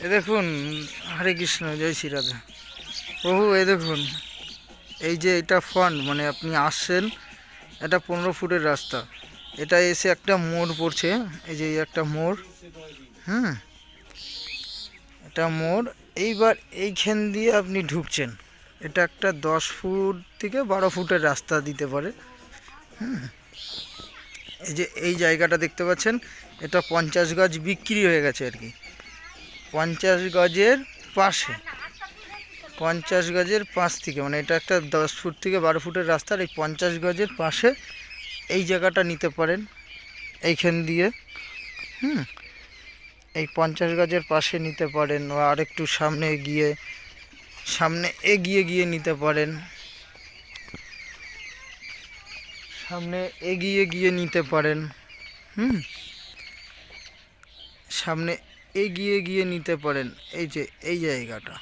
এ দেখুন, হরে কৃষ্ণ, জয় শ্রী রাধা। প্রভু এ দেখুন, এই যে এটা ফ্রন্ট, মানে আপনি আসছেন, এটা 15 ফুটের রাস্তা। এটা এসে একটা মোড় পড়ছে, এই যে এই একটা মোড়। হুম, এটা মোড়। এইবার এইখান দিয়ে আপনি ঢুকছেন। এটা একটা 10 ফুট থেকে 12 ফুটের রাস্তা দিতে পারে। এই যে এই জায়গাটা দেখতে পাচ্ছেন, এটা 50 গজ বিক্রি হয়ে গেছে আর কি। 50 গজের পাশে, 50 গজের পাশ থেকে, মানে এটা একটা 10 ফুট থেকে 12 ফুটের রাস্তার এই 50 গজের পাশে এই জায়গাটা নিতে পারেন এইখান দিয়ে। হুম, এই 50 গজের পাশে নিতে পারেন, বা আরেকটু সামনে এগিয়ে গিয়ে নিতে পারেন। সামনে এগিয়ে গিয়ে নিতে পারেন। হুম, সামনে এগিয়ে গিয়ে নিতে পারেন। এই যে এই জায়গাটা,